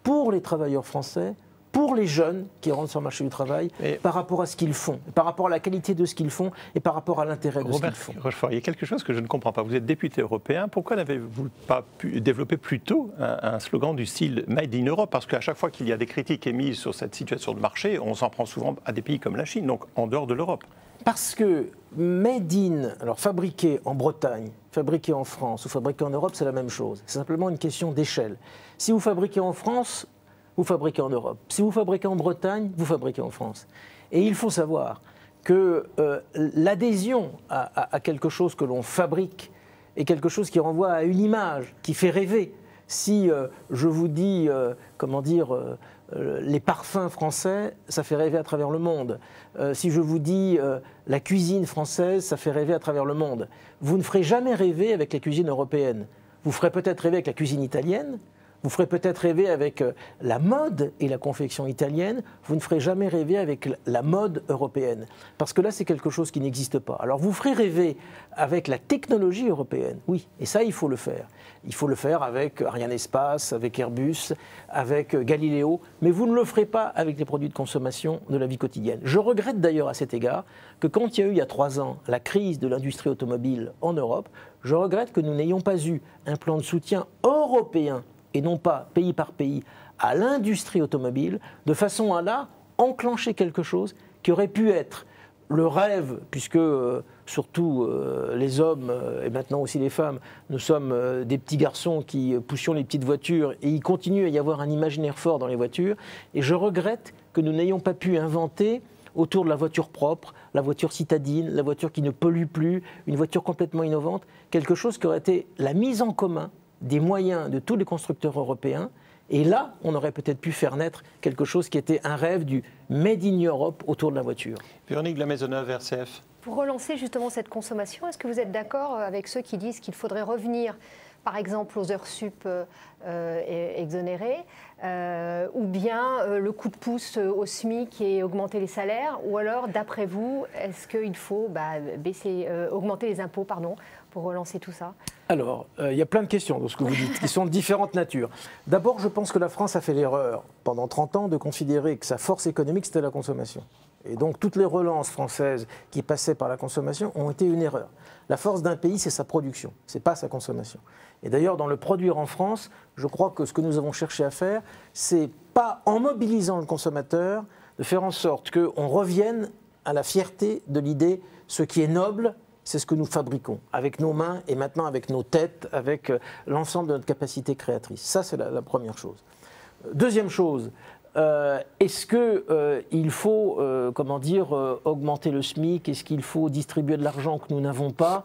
pour les travailleurs français, pour les jeunes qui rentrent sur le marché du travail, par rapport à ce qu'ils font, par rapport à la qualité de ce qu'ils font et par rapport à l'intérêt de ce qu'ils font. Rochefort, il y a quelque chose que je ne comprends pas. Vous êtes député européen, pourquoi n'avez-vous pas pu développer plus tôt un slogan du style Made in Europe? Parce qu'à chaque fois qu'il y a des critiques émises sur cette situation de marché, on s'en prend souvent à des pays comme la Chine, donc en dehors de l'Europe. Parce que Made in, alors fabriqué en Bretagne, fabriqué en France ou fabriqué en Europe, c'est la même chose. C'est simplement une question d'échelle. Si vous fabriquez en France, vous fabriquez en Europe. Si vous fabriquez en Bretagne, vous fabriquez en France. Et il faut savoir que l'adhésion à quelque chose que l'on fabrique est quelque chose qui renvoie à une image, qui fait rêver. Si je vous dis, les parfums français, ça fait rêver à travers le monde. Si je vous dis la cuisine française, ça fait rêver à travers le monde. Vous ne ferez jamais rêver avec la cuisine européenne. Vous ferez peut-être rêver avec la cuisine italienne. Vous ferez peut-être rêver avec la mode et la confection italienne, vous ne ferez jamais rêver avec la mode européenne. Parce que là, c'est quelque chose qui n'existe pas. Alors, vous ferez rêver avec la technologie européenne, oui, et ça, il faut le faire. Il faut le faire avec Ariane Espace, avec Airbus, avec Galileo, mais vous ne le ferez pas avec les produits de consommation de la vie quotidienne. Je regrette d'ailleurs à cet égard que quand il y a eu, il y a 3 ans, la crise de l'industrie automobile en Europe, je regrette que nous n'ayons pas eu un plan de soutien européen et non pas pays par pays, à l'industrie automobile, de façon à là enclencher quelque chose qui aurait pu être le rêve, puisque surtout les hommes et maintenant aussi les femmes, nous sommes des petits garçons qui poussions les petites voitures et il continue à y avoir un imaginaire fort dans les voitures. Et je regrette que nous n'ayons pas pu inventer autour de la voiture propre, la voiture citadine, la voiture qui ne pollue plus, une voiture complètement innovante, quelque chose qui aurait été la mise en commun des moyens de tous les constructeurs européens. Et là, on aurait peut-être pu faire naître quelque chose qui était un rêve du Made in Europe autour de la voiture. Véronique de la Maisonneuve, RCF. Pour relancer justement cette consommation, est-ce que vous êtes d'accord avec ceux qui disent qu'il faudrait revenir, par exemple, aux heures sup exonérées, ou bien le coup de pouce au SMIC et augmenter les salaires, ou alors, d'après vous, est-ce qu'il faut augmenter les impôts, pour relancer tout ça? Alors, il y a plein de questions dans ce que vous dites, qui sont de différentes natures. D'abord, je pense que la France a fait l'erreur, pendant 30 ans, de considérer que sa force économique, c'était la consommation. Et donc, toutes les relances françaises qui passaient par la consommation ont été une erreur. La force d'un pays, c'est sa production, ce n'est pas sa consommation. Et d'ailleurs, dans le produire en France, je crois que ce que nous avons cherché à faire, c'est pas en mobilisant le consommateur, de faire en sorte qu'on revienne à la fierté de l'idée, ce qui est noble, c'est ce que nous fabriquons, avec nos mains et maintenant avec nos têtes, avec l'ensemble de notre capacité créatrice. Ça, c'est la première chose. Deuxième chose, est-ce qu'il faut, augmenter le SMIC? Est-ce qu'il faut distribuer de l'argent que nous n'avons pas?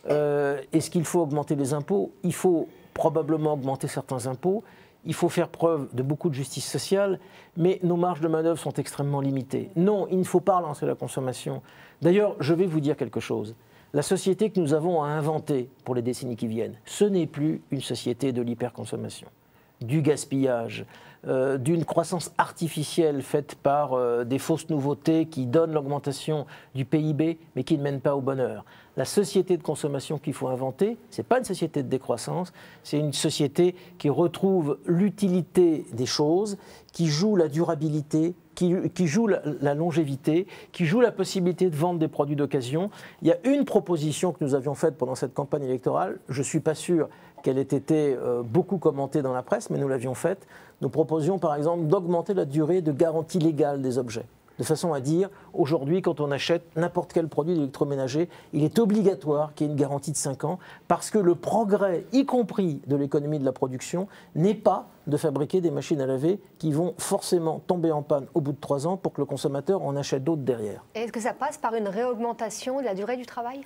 Est-ce qu'il faut augmenter les impôts? Il faut probablement augmenter certains impôts. Il faut faire preuve de beaucoup de justice sociale, mais nos marges de manœuvre sont extrêmement limitées. Non, il ne faut pas relancer la consommation. D'ailleurs, je vais vous dire quelque chose. La société que nous avons à inventer pour les décennies qui viennent, ce n'est plus une société de l'hyperconsommation, du gaspillage, d'une croissance artificielle faite par des fausses nouveautés qui donnent l'augmentation du PIB, mais qui ne mènent pas au bonheur. La société de consommation qu'il faut inventer, ce n'est pas une société de décroissance, c'est une société qui retrouve l'utilité des choses, qui joue la durabilité, qui joue la longévité, qui joue la possibilité de vendre des produits d'occasion. Il y a une proposition que nous avions faite pendant cette campagne électorale, je ne suis pas sûr qu'elle ait été beaucoup commentée dans la presse, mais nous l'avions faite. Nous proposions par exemple d'augmenter la durée de garantie légale des objets, de façon à dire, aujourd'hui, quand on achète n'importe quel produit d'électroménager, il est obligatoire qu'il y ait une garantie de 5 ans, parce que le progrès, y compris de l'économie de la production, n'est pas de fabriquer des machines à laver qui vont forcément tomber en panne au bout de 3 ans pour que le consommateur en achète d'autres derrière. Est-ce que ça passe par une réaugmentation de la durée du travail ?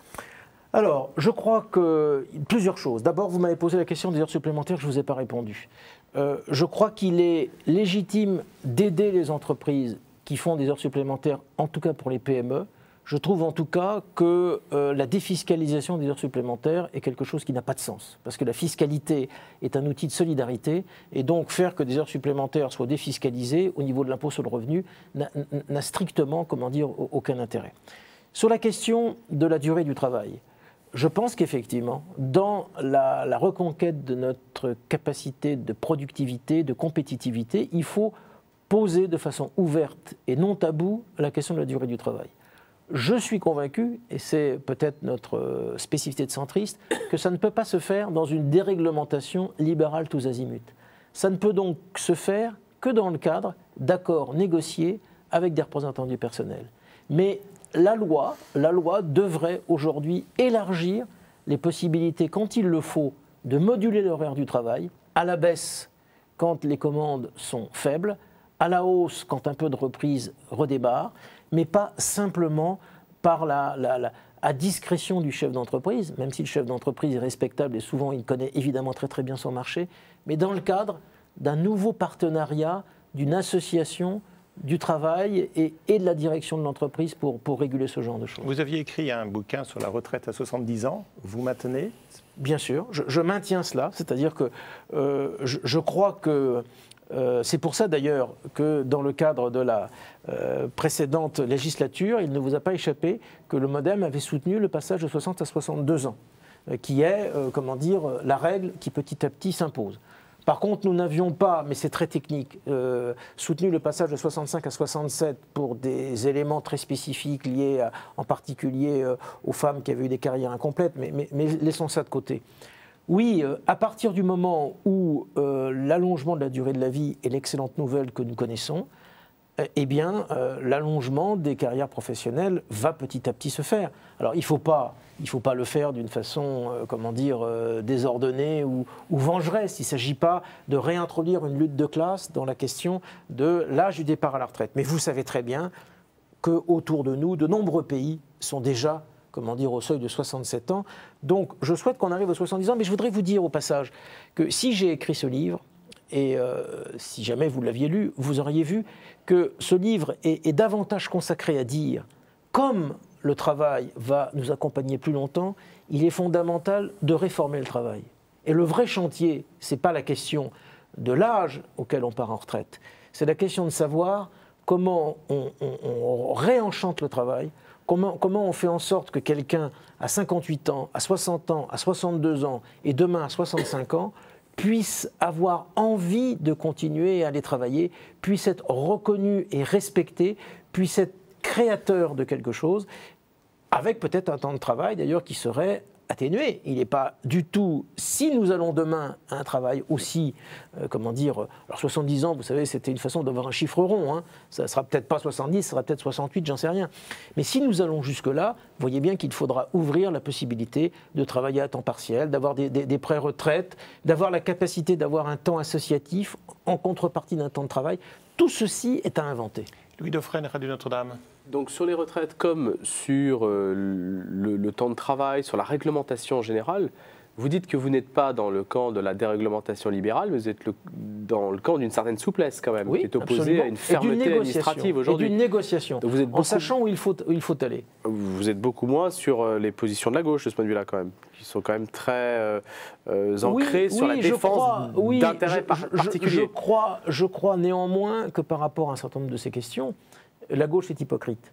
Alors, je crois que plusieurs choses. D'abord, vous m'avez posé la question des heures supplémentaires, je ne vous ai pas répondu. Je crois qu'il est légitime d'aider les entreprises qui font des heures supplémentaires, en tout cas pour les PME. Je trouve en tout cas que la défiscalisation des heures supplémentaires est quelque chose qui n'a pas de sens. Parce que la fiscalité est un outil de solidarité et donc faire que des heures supplémentaires soient défiscalisées au niveau de l'impôt sur le revenu n'a strictement, comment dire, aucun intérêt. Sur la question de la durée du travail, je pense qu'effectivement, dans la reconquête de notre capacité de productivité, de compétitivité, il faut poser de façon ouverte et non taboue la question de la durée du travail. Je suis convaincu, et c'est peut-être notre spécificité de centriste, que ça ne peut pas se faire dans une déréglementation libérale tous azimuts. Ça ne peut donc se faire que dans le cadre d'accords négociés avec des représentants du personnel. Mais la loi devrait aujourd'hui élargir les possibilités, quand il le faut, de moduler l'horaire du travail, à la baisse quand les commandes sont faibles, à la hausse quand un peu de reprise redémarre, mais pas simplement par à discrétion du chef d'entreprise, même si le chef d'entreprise est respectable et souvent il connaît évidemment très très bien son marché, mais dans le cadre d'un nouveau partenariat, d'une association du travail et de la direction de l'entreprise pour réguler ce genre de choses. Vous aviez écrit un bouquin sur la retraite à 70 ans, vous maintenez ? Bien sûr, je maintiens cela, c'est-à-dire que je crois que c'est pour ça d'ailleurs que dans le cadre de la précédente législature, il ne vous a pas échappé que le MoDem avait soutenu le passage de 60 à 62 ans, qui est, comment dire, la règle qui petit à petit s'impose. Par contre, nous n'avions pas, mais c'est très technique, soutenu le passage de 65 à 67 pour des éléments très spécifiques liés en particulier aux femmes qui avaient eu des carrières incomplètes, mais laissons ça de côté. Oui, à partir du moment où l'allongement de la durée de la vie est l'excellente nouvelle que nous connaissons, eh bien, l'allongement des carrières professionnelles va petit à petit se faire. Alors, il faut pas le faire d'une façon, comment dire, désordonnée ou vengeresse. Il ne s'agit pas de réintroduire une lutte de classe dans la question de l'âge du départ à la retraite. Mais vous savez très bien qu'autour de nous, de nombreux pays sont déjà, comment dire, au seuil de 67 ans. Donc, je souhaite qu'on arrive aux 70 ans, mais je voudrais vous dire au passage que si j'ai écrit ce livre, et si jamais vous l'aviez lu, vous auriez vu que ce livre est davantage consacré à dire, comme le travail va nous accompagner plus longtemps, il est fondamental de réformer le travail. Et le vrai chantier, ce n'est pas la question de l'âge auquel on part en retraite, c'est la question de savoir comment on réenchante le travail, comment on fait en sorte que quelqu'un à 58 ans, à 60 ans, à 62 ans et demain à 65 ans puisse avoir envie de continuer à aller travailler, puisse être reconnu et respecté, puisse être créateur de quelque chose, avec peut-être un temps de travail d'ailleurs qui serait atténué. Il n'est pas du tout, si nous allons demain à un travail aussi, comment dire, alors 70 ans, vous savez, c'était une façon d'avoir un chiffre rond, hein. Ça ne sera peut-être pas 70, ça sera peut-être 68, j'en sais rien. Mais si nous allons jusque-là, vous voyez bien qu'il faudra ouvrir la possibilité de travailler à temps partiel, d'avoir des pré-retraites, d'avoir la capacité d'avoir un temps associatif en contrepartie d'un temps de travail. Tout ceci est à inventer. Louis Dauphren, Radio Notre-Dame. Donc sur les retraites comme sur le temps de travail, sur la réglementation en général, vous dites que vous n'êtes pas dans le camp de la déréglementation libérale, mais vous êtes dans le camp d'une certaine souplesse quand même, oui, qui est opposée absolument. à une fermeté administrative aujourd'hui. Et d'une négociation, donc vous êtes beaucoup, en sachant où il faut aller. Vous êtes beaucoup moins sur les positions de la gauche de ce point de vue-là quand même, qui sont quand même très ancrées sur la défense d'intérêts particuliers. Je crois néanmoins que par rapport à un certain nombre de ces questions, la gauche est hypocrite.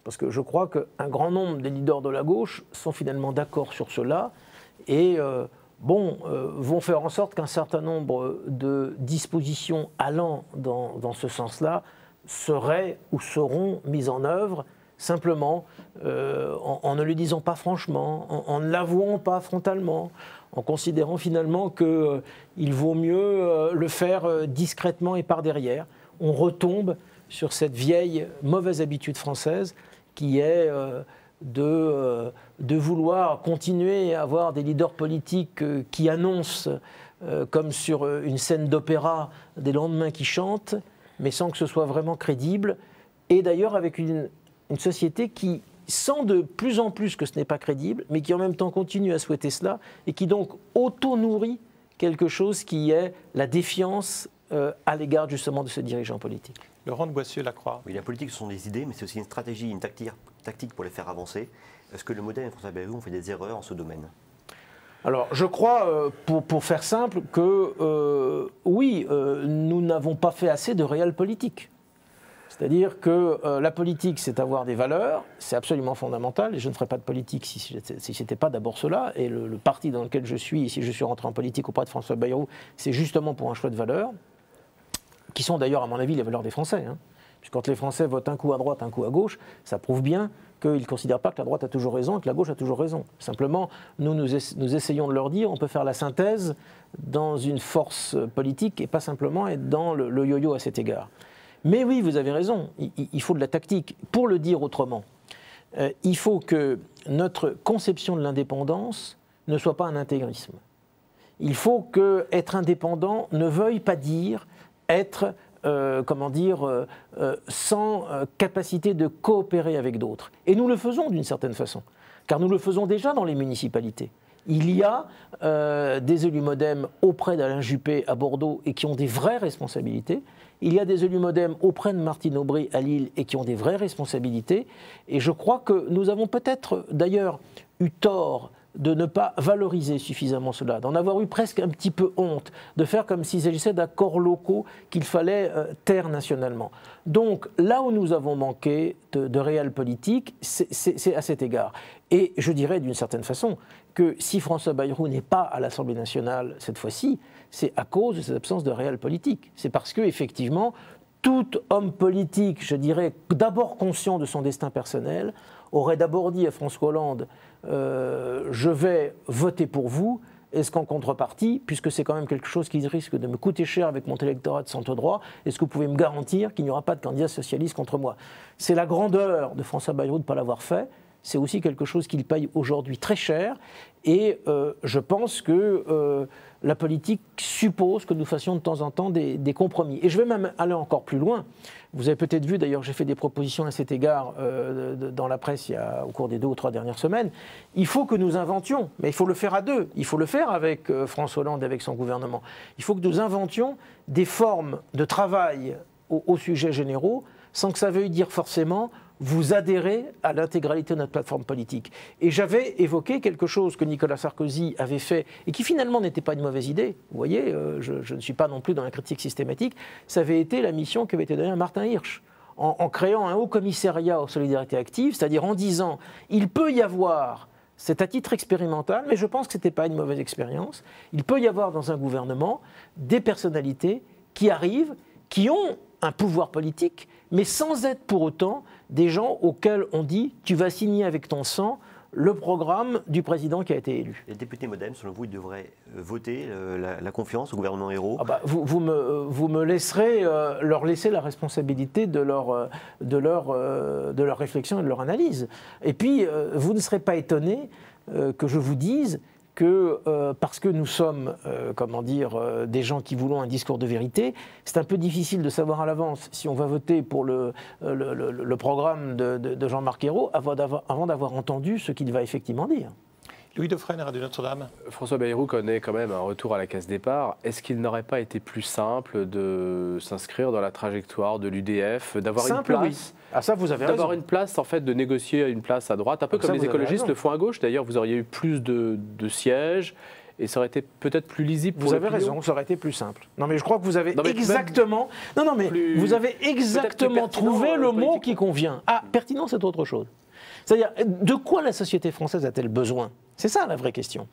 Parce que je crois qu'un grand nombre des leaders de la gauche sont finalement d'accord sur cela et vont faire en sorte qu'un certain nombre de dispositions allant dans ce sens-là seraient ou seront mises en œuvre simplement en ne le disant pas franchement, en ne l'avouant pas frontalement, en considérant finalement qu'il vaut mieux le faire discrètement et par derrière. On retombe sur cette vieille mauvaise habitude française qui est de vouloir continuer à avoir des leaders politiques qui annoncent, comme sur une scène d'opéra, des lendemains qui chantent, mais sans que ce soit vraiment crédible, et d'ailleurs avec une société qui sent de plus en plus que ce n'est pas crédible, mais qui en même temps continue à souhaiter cela, et qui donc auto-nourrit quelque chose qui est la défiance à l'égard justement de ce dirigeant politique. Laurent de Boissieu-Lacroix. Oui, la politique, ce sont des idées, mais c'est aussi une stratégie, une tactique pour les faire avancer. Est-ce que le MoDem et François Bayrou ont fait des erreurs en ce domaine? Alors, je crois, pour faire simple, que oui, nous n'avons pas fait assez de réelle politique. C'est-à-dire que la politique, c'est avoir des valeurs, c'est absolument fondamental, et je ne ferais pas de politique si ce n'était pas d'abord cela, et le parti dans lequel je suis, si je suis rentré en politique auprès de François Bayrou, c'est justement pour un choix de valeurs, qui sont d'ailleurs, à mon avis, les valeurs des Français. Puisque quand les Français votent un coup à droite, un coup à gauche, ça prouve bien qu'ils ne considèrent pas que la droite a toujours raison et que la gauche a toujours raison. Simplement, nous essayons de leur dire, on peut faire la synthèse dans une force politique et pas simplement être dans le yo-yo à cet égard. Mais oui, vous avez raison, il faut de la tactique. Pour le dire autrement, il faut que notre conception de l'indépendance ne soit pas un intégrisme. Il faut que être indépendant ne veuille pas dire être, sans capacité de coopérer avec d'autres. Et nous le faisons d'une certaine façon, car nous le faisons déjà dans les municipalités. Il y a des élus MoDem auprès d'Alain Juppé à Bordeaux et qui ont des vraies responsabilités. Il y a des élus MoDem auprès de Martine Aubry à Lille et qui ont des vraies responsabilités. Et je crois que nous avons peut-être d'ailleurs eu tort de ne pas valoriser suffisamment cela, d'en avoir eu presque un petit peu honte, de faire comme s'il s'agissait d'accords locaux qu'il fallait taire nationalement. Donc là où nous avons manqué de réelle politique, c'est à cet égard. Et je dirais d'une certaine façon que si François Bayrou n'est pas à l'Assemblée nationale cette fois-ci, c'est à cause de cette absence de réelle politique. C'est parce que effectivement, tout homme politique, je dirais, d'abord conscient de son destin personnel, aurait d'abord dit à François Hollande je vais voter pour vous, est-ce qu'en contrepartie, puisque c'est quand même quelque chose qui risque de me coûter cher avec mon électorat de centre droit, est-ce que vous pouvez me garantir qu'il n'y aura pas de candidat socialiste contre moi? C'est la grandeur de François Bayrou de ne pas l'avoir fait, c'est aussi quelque chose qu'il paye aujourd'hui très cher, et je pense que la politique suppose que nous fassions de temps en temps des compromis. Et je vais même aller encore plus loin. Vous avez peut-être vu, d'ailleurs, j'ai fait des propositions à cet égard dans la presse au cours des 2 ou 3 dernières semaines. Il faut que nous inventions, mais il faut le faire à deux. Il faut le faire avec François Hollande et avec son gouvernement. Il faut que nous inventions des formes de travail aux sujets généraux, sans que ça veuille dire forcément vous adhérez à l'intégralité de notre plateforme politique. Et j'avais évoqué quelque chose que Nicolas Sarkozy avait fait et qui finalement n'était pas une mauvaise idée. Vous voyez, je ne suis pas non plus dans la critique systématique. Ça avait été la mission qui avait été donnée à Martin Hirsch en créant un haut commissariat aux solidarités actives, c'est-à-dire en disant il peut y avoir, c'est à titre expérimental, mais je pense que ce n'était pas une mauvaise expérience, il peut y avoir dans un gouvernement des personnalités qui arrivent, qui ont un pouvoir politique, mais sans être pour autant des gens auxquels on dit « tu vas signer avec ton sang le programme du président qui a été élu ». Les députés MoDem, selon vous, ils devraient voter la confiance au gouvernement Ayrault? Vous me laisserez leur laisser la responsabilité de leur réflexion et de leur analyse. Et puis, vous ne serez pas étonné que je vous dise que parce que nous sommes, des gens qui voulons un discours de vérité, c'est un peu difficile de savoir à l'avance si on va voter pour le programme de Jean-Marc Ayrault avant d'avoir entendu ce qu'il va effectivement dire. Louis Dauphren, Radio Notre-Dame. François Bayrou connaît quand même un retour à la case départ. Est-ce qu'il n'aurait pas été plus simple de s'inscrire dans la trajectoire de l'UDF, d'avoir une place, oui. Ah, ça, vous avez d'avoir raison. une place, en fait, de négocier une place à droite, un peu comme les écologistes le font à gauche. D'ailleurs, vous auriez eu plus de sièges et ça aurait été peut-être plus lisible pour Vous avez raison, ça aurait été plus simple. Non, mais je crois que vous avez exactement... vous avez exactement trouvé le mot qui convient. Ah, pertinent, c'est autre chose. C'est-à-dire, de quoi la société française a-t-elle besoin? C'est ça la vraie question.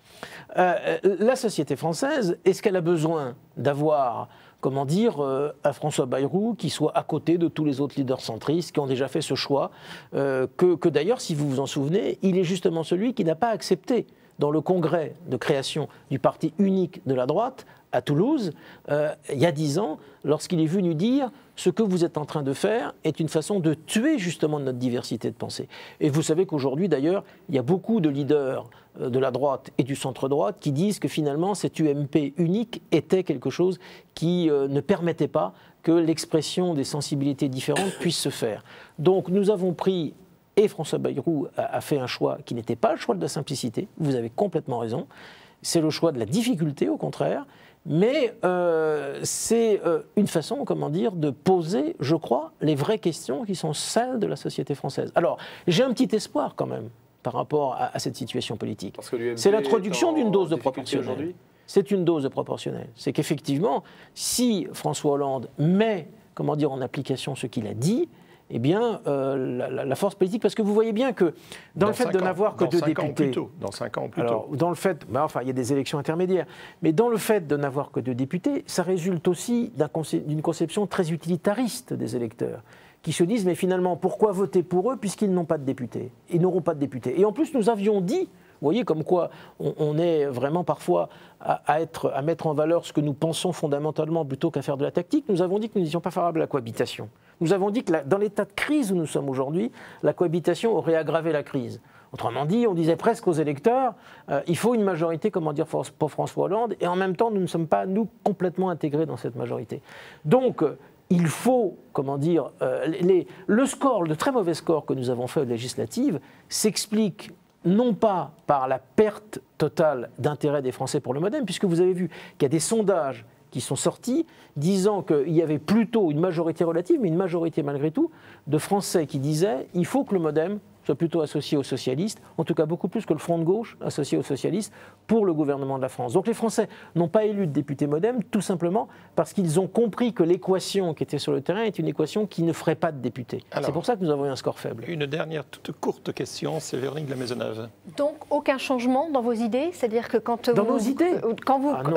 La société française, est-ce qu'elle a besoin d'avoir, un François Bayrou qui soit à côté de tous les autres leaders centristes qui ont déjà fait ce choix, que d'ailleurs, si vous vous en souvenez, il est justement celui qui n'a pas accepté dans le congrès de création du parti unique de la droite, à Toulouse, il y a 10 ans, lorsqu'il est venu dire « ce que vous êtes en train de faire est une façon de tuer justement notre diversité de pensée ». Et vous savez qu'aujourd'hui, d'ailleurs, il y a beaucoup de leaders de la droite et du centre-droite qui disent que finalement, cette UMP unique était quelque chose qui ne permettait pas que l'expression des sensibilités différentes puisse se faire. Donc nous avons pris... Et François Bayrou a fait un choix qui n'était pas le choix de la simplicité, vous avez complètement raison, c'est le choix de la difficulté au contraire, Mais c'est une façon, comment dire, de poser, je crois, les vraies questions qui sont celles de la société française. Alors, j'ai un petit espoir quand même par rapport à cette situation politique. C'est l'introduction d'une dose de proportionnelle. C'est une dose de proportionnelle. C'est qu'effectivement, si François Hollande met, comment dire, en application ce qu'il a dit, eh bien, la force politique, parce que vous voyez bien que dans le fait de n'avoir que 2 députés... Dans 5 ans ou plus alors, tôt. dans le fait, enfin, il y a des élections intermédiaires, mais dans le fait de n'avoir que 2 députés, ça résulte aussi d'une conception très utilitariste des électeurs, qui se disent, mais finalement, pourquoi voter pour eux puisqu'ils n'ont pas de députés? Ils n'auront pas de députés. Et en plus, nous avions dit... Vous voyez comme quoi on est vraiment parfois à mettre en valeur ce que nous pensons fondamentalement plutôt qu'à faire de la tactique. Nous avons dit que nous n'étions pas favorables à la cohabitation. Nous avons dit que dans l'état de crise où nous sommes aujourd'hui, la cohabitation aurait aggravé la crise. Autrement dit, on disait presque aux électeurs, il faut une majorité, comment dire, pour François Hollande, et en même temps, nous ne sommes pas, nous, complètement intégrés dans cette majorité. Donc, il faut, comment dire, le score, le très mauvais score que nous avons fait aux législatives s'explique non pas par la perte totale d'intérêt des Français pour le MoDem, puisque vous avez vu qu'il y a des sondages qui sont sortis disant qu'il y avait plutôt une majorité relative, mais une majorité malgré tout, de Français qui disaient il faut que le MoDem soit plutôt associé aux socialistes, en tout cas beaucoup plus que le Front de gauche associé aux socialistes pour le gouvernement de la France. Donc les Français n'ont pas élu de député MoDem tout simplement parce qu'ils ont compris que l'équation qui était sur le terrain est une équation qui ne ferait pas de député. C'est pour ça que nous avons eu un score faible. Une dernière toute courte question, c'est Véronique de la Maisonneuve. Donc aucun changement dans vos idées? C'est-à-dire que quand dans nos idées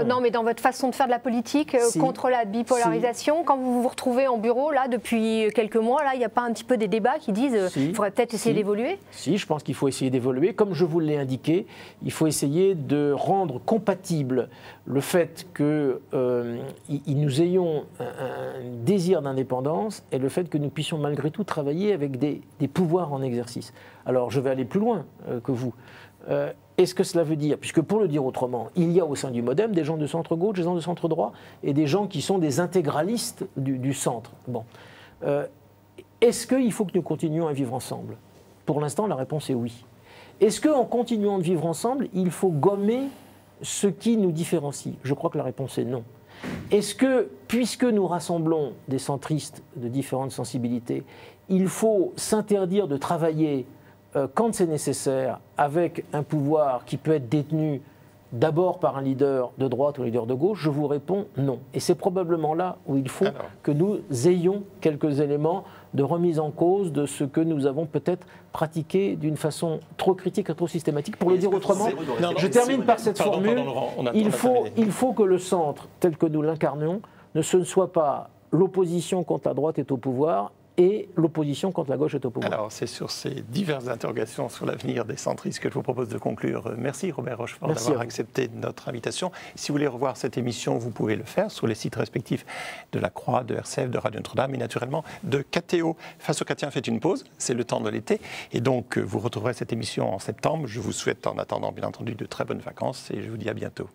non, mais dans votre façon de faire de la politique contre la bipolarisation, quand vous vous retrouvez en bureau, là, depuis quelques mois, là, il n'y a pas un petit peu des débats qui disent qu'il faudrait peut-être essayer d'évoluer? Si, je pense qu'il faut essayer d'évoluer. Comme je vous l'ai indiqué, il faut essayer de rendre compatible le fait que nous ayons un désir d'indépendance et le fait que nous puissions malgré tout travailler avec des pouvoirs en exercice. Alors, je vais aller plus loin que vous. Est-ce que cela veut dire, puisque pour le dire autrement, il y a au sein du MoDem des gens de centre-gauche, des gens de centre-droit et des gens qui sont des intégralistes du centre. Bon. Est-ce qu'il faut que nous continuions à vivre ensemble? Pour l'instant, la réponse est oui. Est-ce qu'en continuant de vivre ensemble, il faut gommer ce qui nous différencie? Je crois que la réponse est non. Est-ce que, puisque nous rassemblons des centristes de différentes sensibilités, il faut s'interdire de travailler quand c'est nécessaire avec un pouvoir qui peut être détenu d'abord par un leader de droite ou un leader de gauche? Je vous réponds non. Et c'est probablement là où il faut que nous ayons quelques éléments de remise en cause de ce que nous avons peut-être pratiqué d'une façon trop critique et trop systématique. Pour le dire autrement, je termine par cette formule, il faut que le centre, tel que nous l'incarnions, ne soit pas l'opposition quand la droite est au pouvoir et l'opposition quand la gauche est au pouvoir. Alors, c'est sur ces diverses interrogations sur l'avenir des centristes que je vous propose de conclure. Merci Robert Rochefort d'avoir accepté notre invitation. Si vous voulez revoir cette émission, vous pouvez le faire sur les sites respectifs de La Croix, de RCF, de Radio Notre-Dame et naturellement de KTO. Face aux chrétiens, faites une pause, c'est le temps de l'été. Et donc, vous retrouverez cette émission en septembre. Je vous souhaite en attendant, bien entendu, de très bonnes vacances et je vous dis à bientôt.